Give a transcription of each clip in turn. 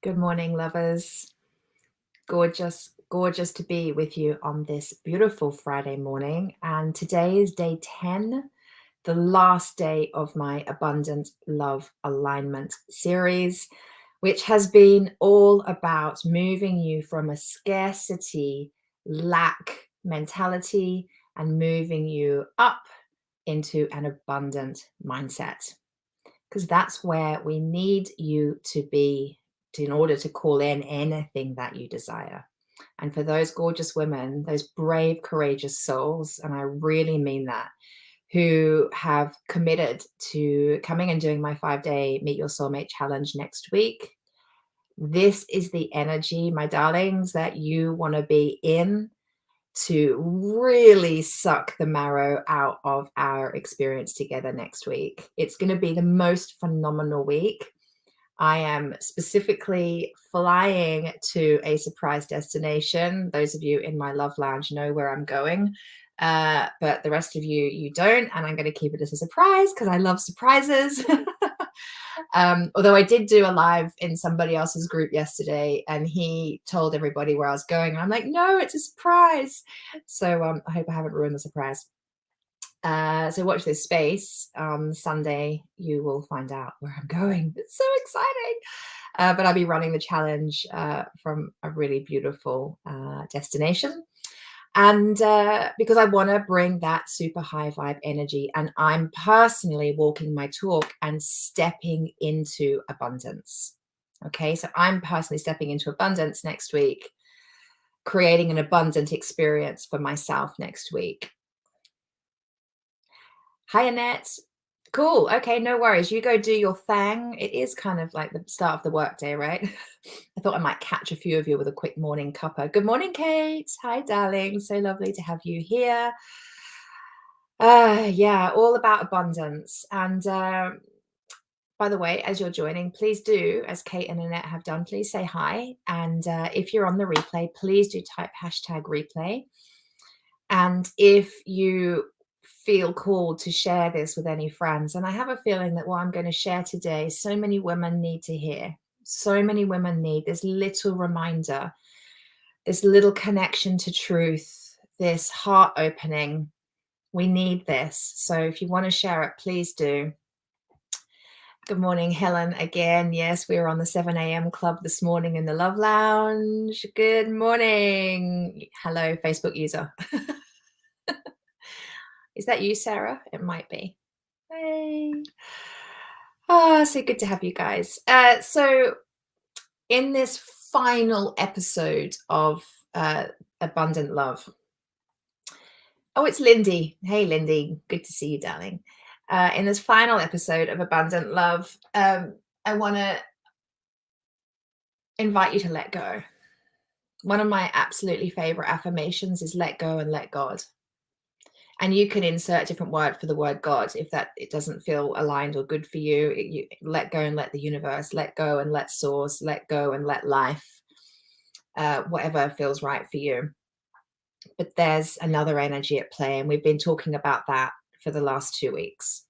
Good morning, lovers. Gorgeous, gorgeous to be with you on this beautiful Friday morning. And today is day 10, the last day of my Abundant Love Alignment series, which has been all about moving you from a scarcity, lack mentality and moving you up into an abundant mindset. Because that's where we need you to be in order to call in anything that you desire. And for those gorgeous women, those brave, courageous souls, and I really mean that, who have committed to coming and doing my 5-day Meet Your Soulmate challenge next week, this is the energy, my darlings, that you want to be in to really suck the marrow out of our experience together next week. It's going to be the most phenomenal week. I am specifically flying to a surprise destination. Those of you in my love lounge know where I'm going, but the rest of you don't, and I'm going to keep it as a surprise because I love surprises. Although I did do a live in somebody else's group yesterday and he told everybody where I was going. And I'm like, no, it's a surprise. So I hope I haven't ruined the surprise. So watch this space. Sunday, you will find out where I'm going. It's so exciting. But I'll be running the challenge from a really beautiful destination. And because I want to bring that super high vibe energy, and I'm personally walking my talk and stepping into abundance. Okay, so I'm personally stepping into abundance next week, creating an abundant experience for myself next week. Hi, Annette. Cool. Okay, no worries. You go do your thing. It is kind of like the start of the workday, right? I thought I might catch a few of you with a quick morning cuppa. Good morning, Kate. Hi, darling. So lovely to have you here. Yeah, all about abundance. And by the way, as you're joining, please do, as Kate and Annette have done, please say hi. And if you're on the replay, please do type #replay. And if you feel called to share this with any friends, and I have a feeling that what I'm going to share today, so many women need to hear. So many women need this little reminder, this little connection to truth, this heart opening. We need this. So if you want to share it, please do. Good morning, Helen. Again, yes, we were on the 7 a.m. club this morning in the Love Lounge. Good morning. Hello, Facebook user. Is that you, Sarah? It might be. Hey. Oh, so good to have you guys. So in this final episode of Abundant Love. Oh, it's Lindy. Hey, Lindy. Good to see you, darling. In this final episode of Abundant Love, I want to invite you to let go. One of my absolutely favorite affirmations is let go and let God. And you can insert a different word for the word God if that it doesn't feel aligned or good for you. You let go and let the universe, let go and let source, let go and let life, whatever feels right for you. But there's another energy at play, and we've been talking about that for the last 2 weeks.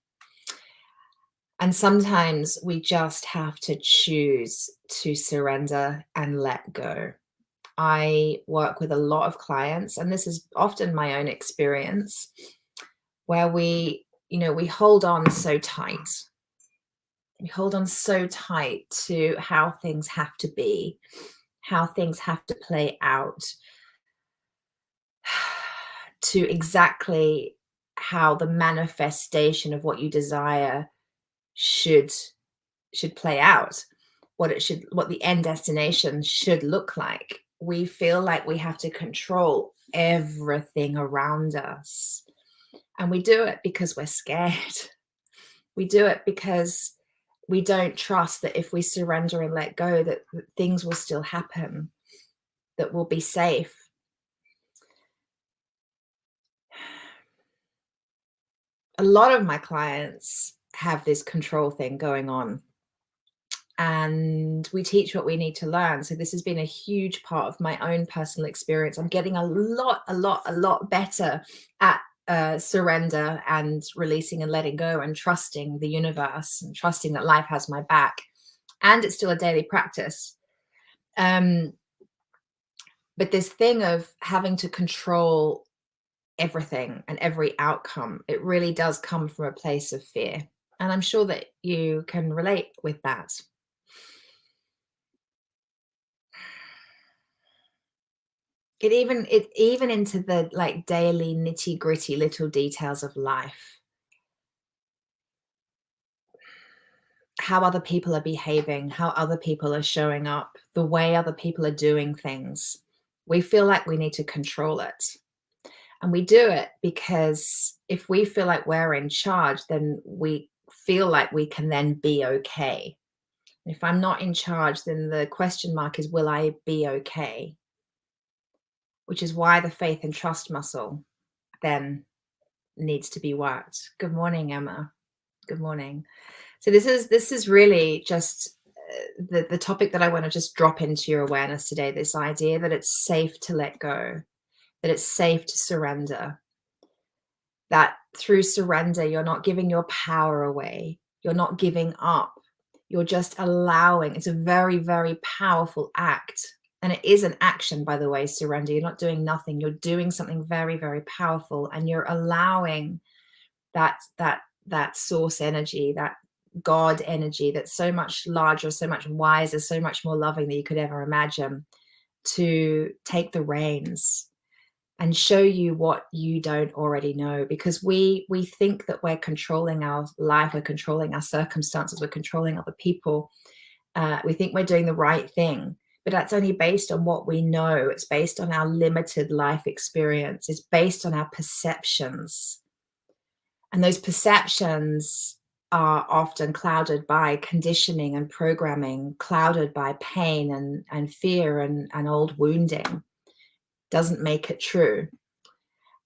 And sometimes we just have to choose to surrender and let go. I work with a lot of clients, and this is often my own experience, where we hold on so tight. We hold on so tight to how things have to be, how things have to play out, to exactly how the manifestation of what you desire should play out, what the end destination should look like. We feel like we have to control everything around us. And we do it because we're scared. We do it because we don't trust that if we surrender and let go, that things will still happen, that we'll be safe. A lot of my clients have this control thing going on. And we teach what we need to learn. So this has been a huge part of my own personal experience. I'm getting a lot better at surrender and releasing and letting go and trusting the universe and trusting that life has my back. And it's still a daily practice. Um, but this thing of having to control everything and every outcome, it really does come from a place of fear. And I'm sure that you can relate with that. It even into the like daily nitty-gritty little details of life. How other people are behaving, how other people are showing up, the way other people are doing things. We feel like we need to control it. And we do it because if we feel like we're in charge, then we feel like we can then be okay. If I'm not in charge, then the question mark is, will I be okay? Which is why the faith and trust muscle then needs to be worked. Good morning, Emma. Good morning. So this is really just the topic that I want to just drop into your awareness today. This idea that it's safe to let go, that it's safe to surrender, that through surrender, you're not giving your power away. You're not giving up. You're just allowing. It's a very, very powerful act. And it is an action, by the way, surrender. You're not doing nothing. You're doing something very, very powerful. And you're allowing that source energy, that God energy that's so much larger, so much wiser, so much more loving than you could ever imagine, to take the reins and show you what you don't already know, because we think that we're controlling our life, we're controlling our circumstances, we're controlling other people. We think we're doing the right thing, but that's only based on what we know. It's based on our limited life experience. It's based on our perceptions, and those perceptions are often clouded by conditioning and programming, clouded by pain and fear and old wounding. Doesn't make it true.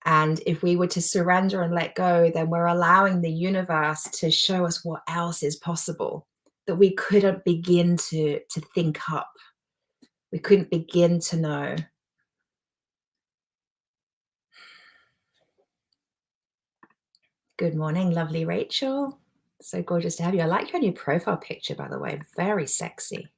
And if we were to surrender and let go, then we're allowing the universe to show us what else is possible that we couldn't begin to think up. We couldn't begin to know. Good morning, lovely Rachel. So gorgeous to have you. I like your new profile picture, by the way. Very sexy.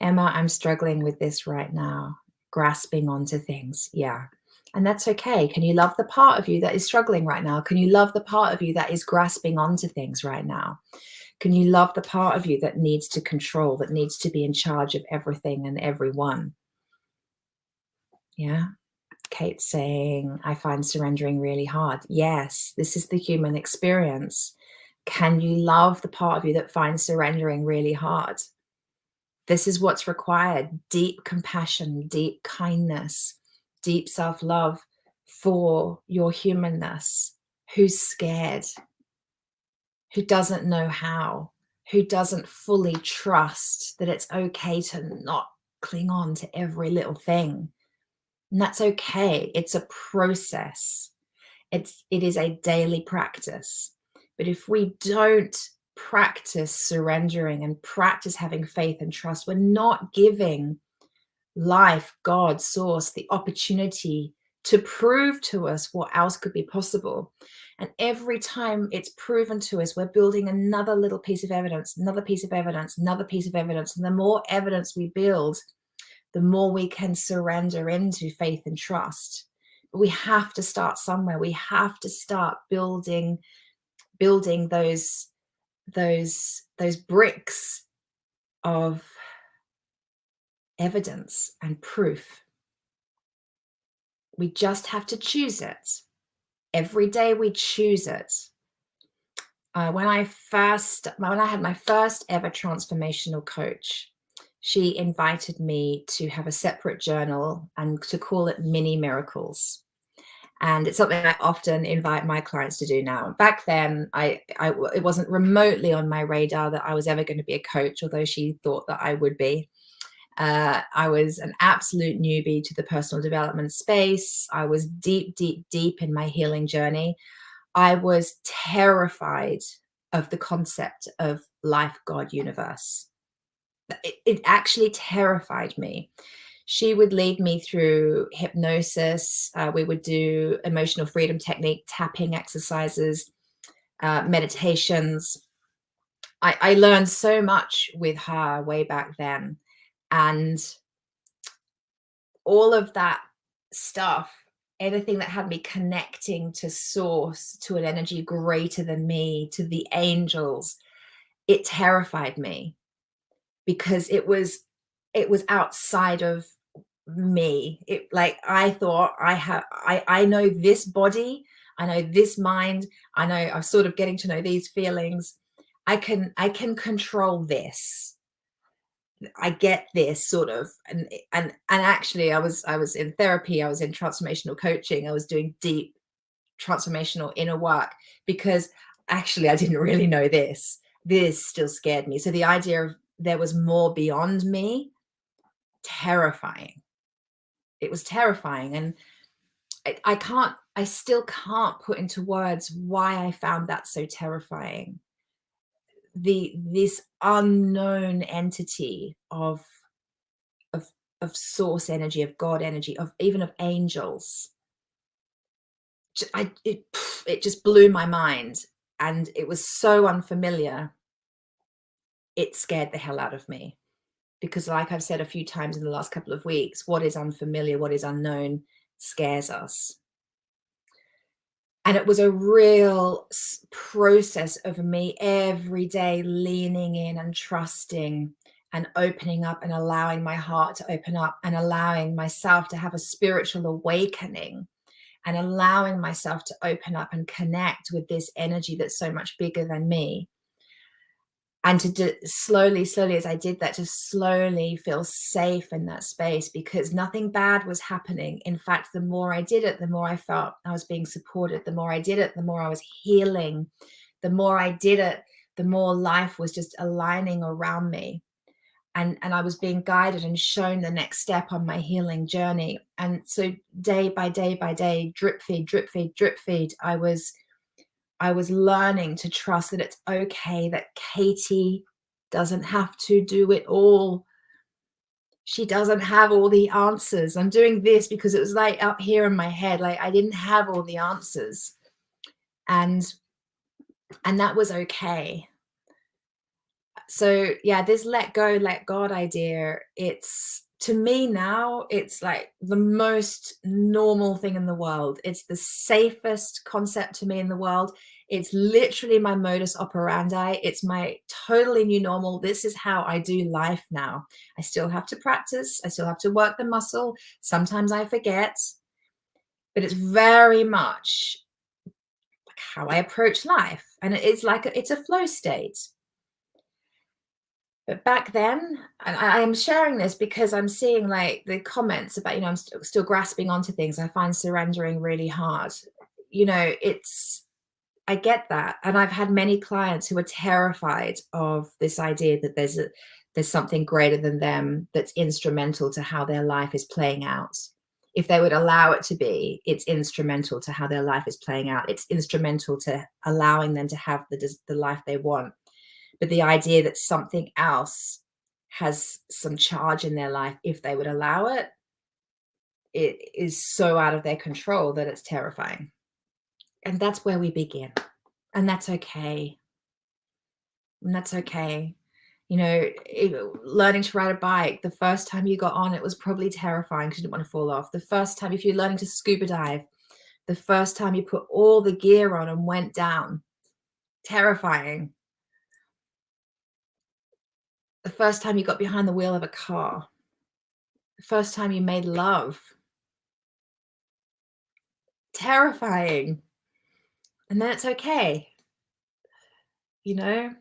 Emma, I'm struggling with this right now, grasping onto things. Yeah. And that's okay. Can you love the part of you that is struggling right now? Can you love the part of you that is grasping onto things right now? Can you love the part of you that needs to control, that needs to be in charge of everything and everyone? Yeah. Kate saying, I find surrendering really hard. Yes, this is the human experience. Can you love the part of you that finds surrendering really hard? This is what's required: deep compassion, deep kindness, deep self-love for your humanness. Who's scared, who doesn't know how, who doesn't fully trust that it's okay to not cling on to every little thing. And that's okay. It's a process. It is a daily practice. But if we don't practice surrendering and practice having faith and trust, we're not giving life, God, source, the opportunity to prove to us what else could be possible. And every time it's proven to us, we're building another little piece of evidence, another piece of evidence, another piece of evidence. And the more evidence we build, the more we can surrender into faith and trust. But we have to start somewhere. We have to start building those bricks of evidence and proof. We just have to choose it. Every day we choose it. When I had my first ever transformational coach, she invited me to have a separate journal and to call it Mini Miracles. And it's something I often invite my clients to do now. Back then, it wasn't remotely on my radar that I was ever going to be a coach, although she thought that I would be. I was an absolute newbie to the personal development space. I was deep, deep, deep in my healing journey. I was terrified of the concept of life, God, universe. It actually terrified me. She would lead me through hypnosis. We would do emotional freedom technique, tapping exercises, meditations. I learned so much with her way back then. And all of that stuff, anything that had me connecting to source, to an energy greater than me, to the angels, it terrified me because it was outside of me. It, like, I thought I know this body, I know this mind, I know, I'm sort of getting to know these feelings. I can control this. I get this sort of. And actually I was in therapy, I was in transformational coaching, I was doing deep transformational inner work because actually I didn't really know this. This still scared me. So the idea of there was more beyond me, terrifying. It was terrifying. And I still can't put into words why I found that so terrifying. This unknown entity of of source energy, of God energy, of even of angels. It just blew my mind, and it was so unfamiliar. It scared the hell out of me because, like I've said a few times in the last couple of weeks, what is unfamiliar, what is unknown, scares us. And it was a real process of me every day leaning in and trusting and opening up and allowing my heart to open up and allowing myself to have a spiritual awakening and allowing myself to open up and connect with this energy that's so much bigger than me. And to slowly, slowly, as I did that, to slowly feel safe in that space because nothing bad was happening. In fact, the more I did it, the more I felt I was being supported. The more I did it, the more I was healing. The more I did it, the more life was just aligning around me. And I was being guided and shown the next step on my healing journey. And so day by day by day, drip feed, drip feed, drip feed, I was learning to trust that it's okay, that Katie doesn't have to do it all. She doesn't have all the answers. I'm doing this because it was like up here in my head, like I didn't have all the answers. And that was okay. So yeah, this let go, let God idea, it's, to me now, it's like the most normal thing in the world. It's the safest concept to me in the world. It's literally my modus operandi. It's my totally new normal. This is how I do life now. I still have to practice. I still have to work the muscle. Sometimes I forget, but it's very much like how I approach life. And it's like it's a flow state. But back then, and I am sharing this because I'm seeing like the comments about, I'm still grasping onto things. I find surrendering really hard. It's, I get that. And I've had many clients who are terrified of this idea that there's something greater than them that's instrumental to how their life is playing out. If they would allow it to be, it's instrumental to how their life is playing out. It's instrumental to allowing them to have the life they want. But the idea that something else has some charge in their life, if they would allow it, it is so out of their control that it's terrifying. And that's where we begin. And that's okay. And that's okay. Learning to ride a bike, the first time you got on, it was probably terrifying because you didn't want to fall off. The first time, if you're learning to scuba dive, the first time you put all the gear on and went down, terrifying. The first time you got behind the wheel of a car, the first time you made love, terrifying. And then it's okay. Yeah.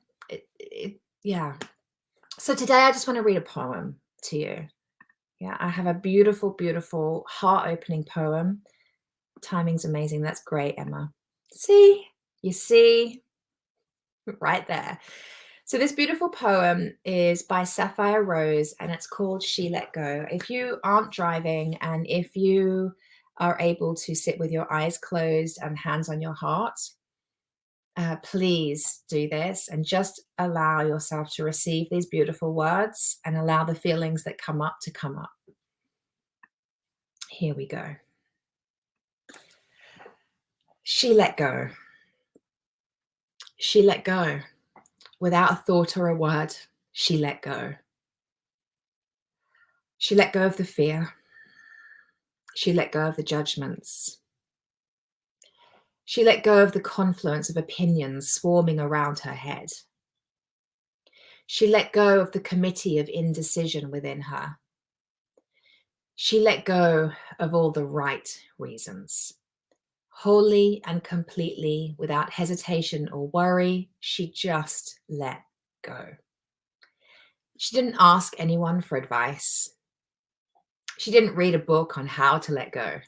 So today I just want to read a poem to you. Yeah, I have a beautiful, beautiful heart-opening poem. Timing's amazing. That's great, Emma. See? You see? Right there. So this beautiful poem is by Safire Rose and it's called She Let Go. If you aren't driving and if you are able to sit with your eyes closed and hands on your heart, please do this and just allow yourself to receive these beautiful words and allow the feelings that come up to come up. Here we go. She let go. She let go. Without a thought or a word, she let go. She let go of the fear. She let go of the judgments. She let go of the confluence of opinions swarming around her head. She let go of the committee of indecision within her. She let go of all the right reasons. Wholly and completely, without hesitation or worry, she just let go. She didn't ask anyone for advice. She didn't read a book on how to let go.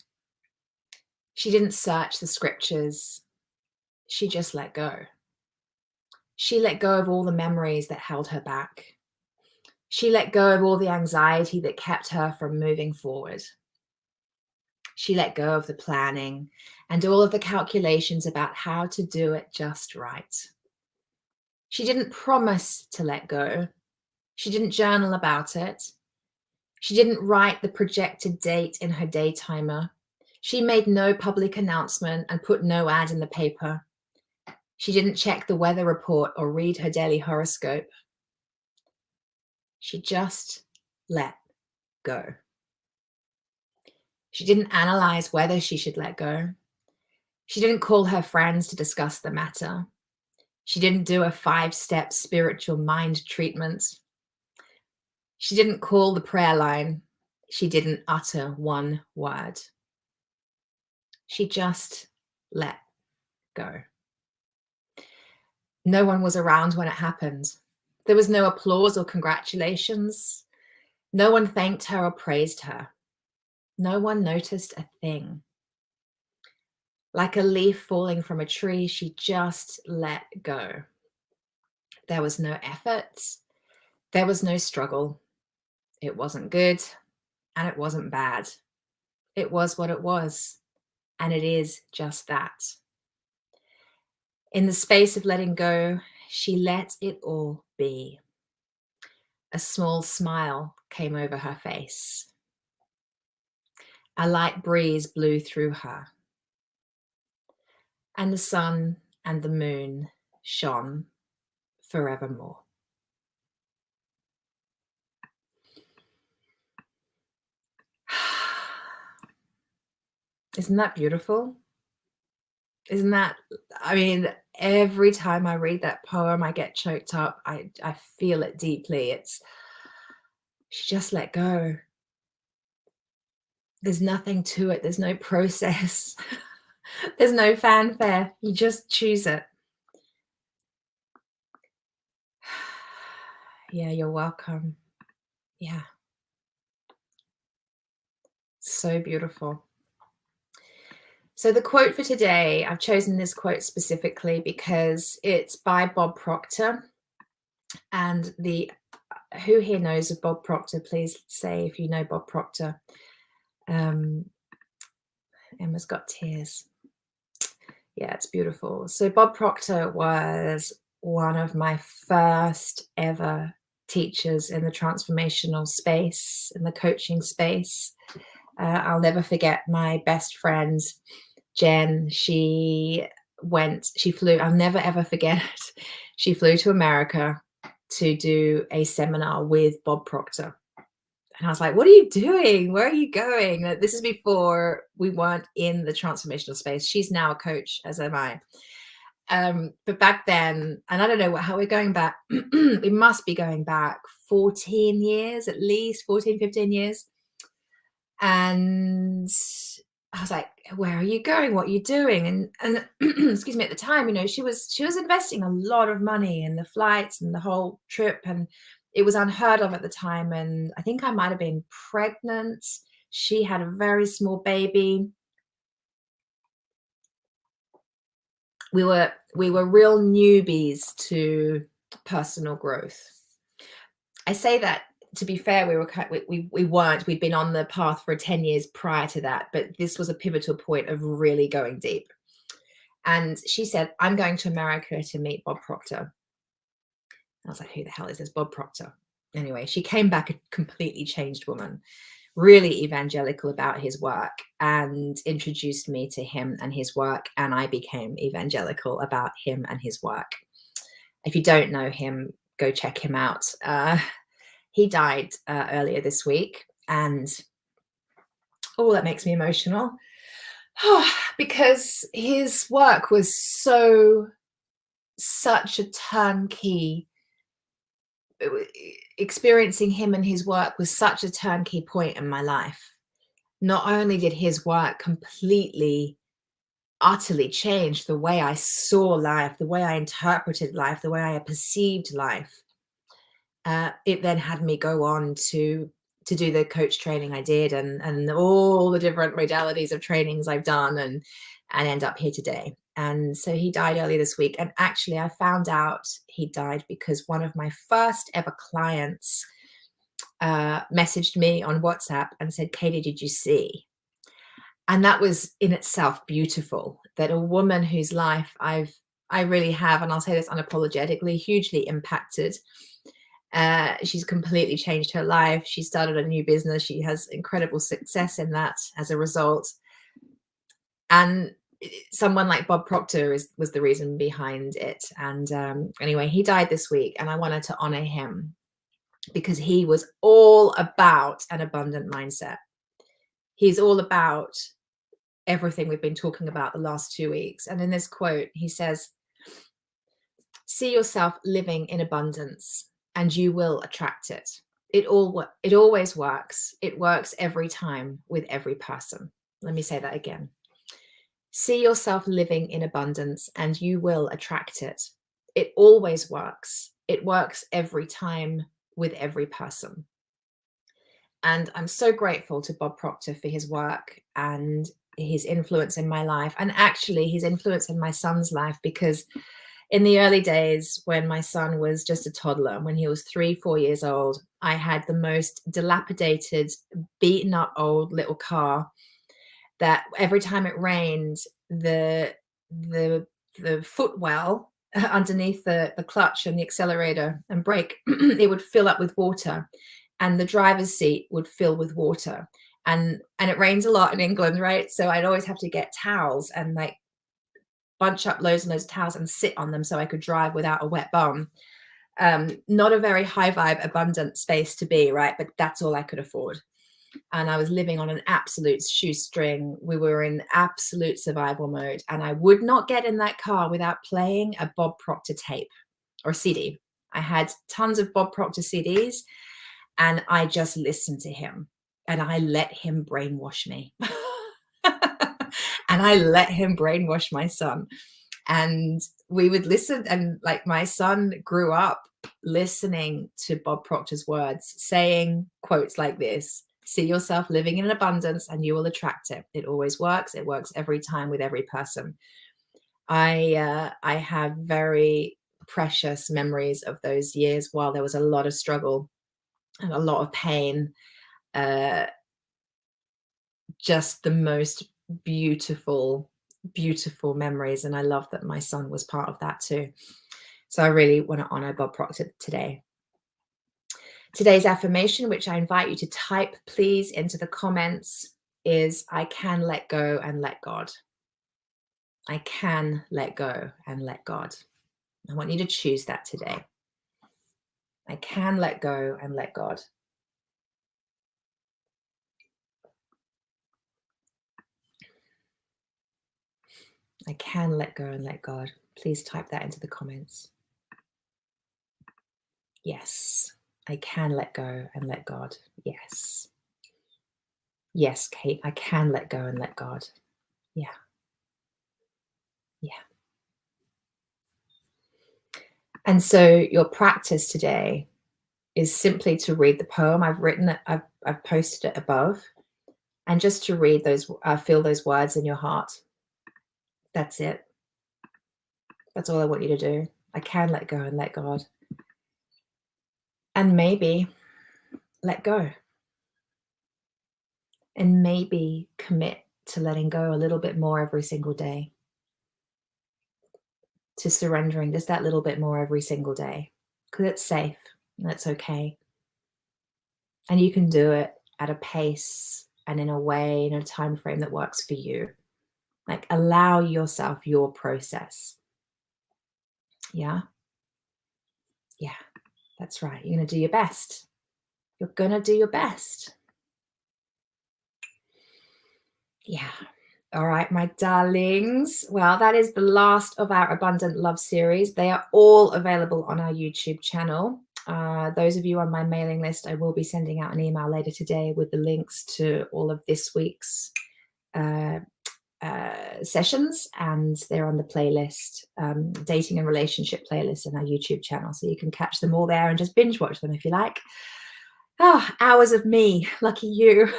She didn't search the scriptures. She just let go. She let go of all the memories that held her back. She let go of all the anxiety that kept her from moving forward. She let go of the planning and all of the calculations about how to do it just right. She didn't promise to let go. She didn't journal about it. She didn't write the projected date in her day timer. She made no public announcement and put no ad in the paper. She didn't check the weather report or read her daily horoscope. She just let go. She didn't analyze whether she should let go. She didn't call her friends to discuss the matter. She didn't do a 5-step spiritual mind treatment. She didn't call the prayer line. She didn't utter one word. She just let go. No one was around when it happened. There was no applause or congratulations. No one thanked her or praised her. No one noticed a thing. Like a leaf falling from a tree, she just let go. There was no effort. There was no struggle. It wasn't good and it wasn't bad. It was what it was, and it is just that. In the space of letting go, she let it all be. A small smile came over her face. A light breeze blew through her. And the sun and the moon shone forevermore. Isn't that beautiful? Isn't that, I mean, every time I read that poem, I get choked up. I feel it deeply. She just let go. There's nothing to it. There's no process. There's no fanfare. You just choose it. Yeah, you're welcome. Yeah. So beautiful. So the quote for today, I've chosen this quote specifically because it's by Bob Proctor. And who here knows of Bob Proctor? Please say if you know Bob Proctor. Emma's got tears. Yeah, it's beautiful. So Bob Proctor was one of my first ever teachers in the transformational space, in the coaching space. I'll never forget my best friend, Jen. She flew, I'll never ever forget it. She flew to America to do a seminar with Bob Proctor. And I was like, what are you doing? Where are you going? This is before we weren't in the transformational space. She's now a coach, as am I. But back then, and I don't know how we're going back. We must be going back 14 years, at least 14, 15 years. And I was like, where are you going? What are you doing? And excuse me, at the time, you know, she was investing a lot of money in the flights and the whole trip, and it was unheard of at the time. And I think I might have been pregnant. She had a very small baby. We were real newbies to personal growth. I say that to be fair, we weren't. We'd been on the path for 10 years prior to that, but this was a pivotal point of really going deep. And she said, I'm going to America to meet Bob Proctor. I was like, who the hell is this Bob Proctor? Anyway, she came back a completely changed woman, really evangelical about his work, and introduced me to him and his work. And I became evangelical about him and his work. If you don't know him, go check him out. He died earlier this week, And oh, that makes me emotional. Because his work was such a turnkey. Experiencing him and his work was such a turnkey point in my life. Not only did his work completely, utterly change the way I saw life, the way I interpreted life, the way I perceived life, it then had me go on to do the coach training I did, and all the different modalities of trainings I've done, and end up here today. And so he died earlier this week. And actually, I found out he died because one of my first ever clients messaged me on WhatsApp and said, "Katie, did you see?" And that was in itself beautiful, that a woman whose life I really have, and I'll say this unapologetically, hugely impacted. She's completely changed her life. She started a new business. She has incredible success in that as a result. And someone like Bob Proctor was the reason behind it. And anyway, he died this week, and I wanted to honor him because he was all about an abundant mindset. He's all about everything we've been talking about the last 2 weeks. And in this quote, he says, "See yourself living in abundance and you will attract it. It always works. It works every time with every person." Let me say that again. See yourself living in abundance and you will attract it. It always works. It works every time with every person. And I'm so grateful to Bob Proctor for his work and his influence in my life, and actually his influence in my son's life, because in the early days when my son was just a toddler, when he was 3-4 years old, I had the most dilapidated, beaten up old little car that every time it rained, the footwell underneath the clutch and the accelerator and brake, it would fill up with water, and the driver's seat would fill with water. And it rains a lot in England, right? So I'd always have to get towels and like bunch up loads and loads of towels and sit on them so I could drive without a wet bum. Not a very high vibe, abundant space to be, right? But that's all I could afford. And I was living on an absolute shoestring. We were in absolute survival mode. And I would not get in that car without playing a Bob Proctor tape or CD. I had tons of Bob Proctor CDs, and I just listened to him, and I let him brainwash me. And I let him brainwash my son. And we would listen, and like my son grew up listening to Bob Proctor's words, saying quotes like this: "See yourself living in abundance and you will attract it. It always works. It works every time with every person." I have very precious memories of those years while there was a lot of struggle and a lot of pain. Just the most beautiful, beautiful memories. And I love that my son was part of that too. So I really want to honor Bob Proctor today. Today's affirmation, which I invite you to type, please, into the comments, is "I can let go and let God." I can let go and let God. I want you to choose that today. I can let go and let God. I can let go and let God. Please type that into the comments. Yes, I can let go and let God. Yes. Yes, Kate, I can let go and let God. Yeah. Yeah. And so your practice today is simply to read the poem. I've written it, I've posted it above, and just to read those, feel those words in your heart. That's it. That's all I want you to do. I can let go and let God. And maybe let go. And maybe commit to letting go a little bit more every single day. To surrendering just that little bit more every single day. Because it's safe and it's okay. And you can do it at a pace and in a way, in a time frame that works for you. Like, allow yourself your process. Yeah. Yeah, that's right. You're going to do your best. You're going to do your best. Yeah. All right, my darlings. Well, that is the last of our Abundant Love series. They are all available on our YouTube channel. Those of you on my mailing list, I will be sending out an email later today with the links to all of this week's sessions, and they're on the playlist, dating and relationship playlist in our YouTube channel. So you can catch them all there and just binge watch them if you like. Oh, hours of me. Lucky you.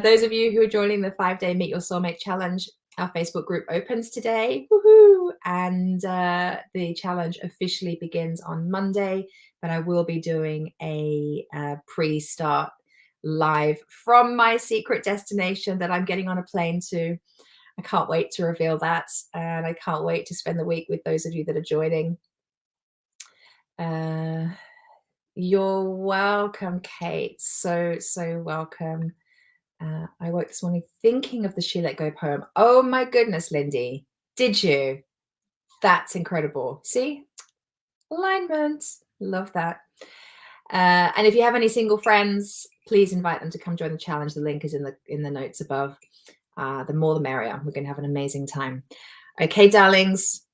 Those of you who are joining the 5-day Meet Your Soulmate Challenge, our Facebook group opens today. Woohoo! And the challenge officially begins on Monday, but I will be doing a pre-start live from my secret destination that I'm getting on a plane to. I can't wait to reveal that, and I can't wait to spend the week with those of you that are joining. You're welcome, Kate. So welcome. I woke this morning thinking of the She Let Go poem. Oh my goodness, Lindy. Did you? That's incredible. See? Alignment. Love that. And if you have any single friends, please invite them to come join the challenge. The link is in the notes above. The more the merrier. We're going to have an amazing time. Okay, darlings.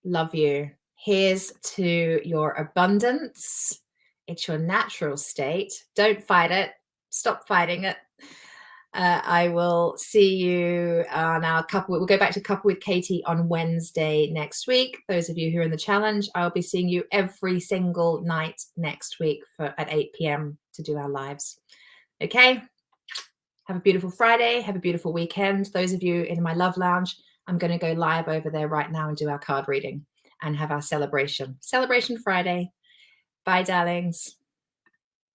Love you. Here's to your abundance. It's your natural state. Don't fight it. Stop fighting it. I will see you on our couple. We'll go back to Couple with Katie on Wednesday next week. Those of you who are in the challenge, I'll be seeing you every single night next week at 8 p.m. to do our lives. Okay? Have a beautiful Friday. Have a beautiful weekend. Those of you in my love lounge, I'm going to go live over there right now and do our card reading and have our celebration. Celebration Friday. Bye, darlings.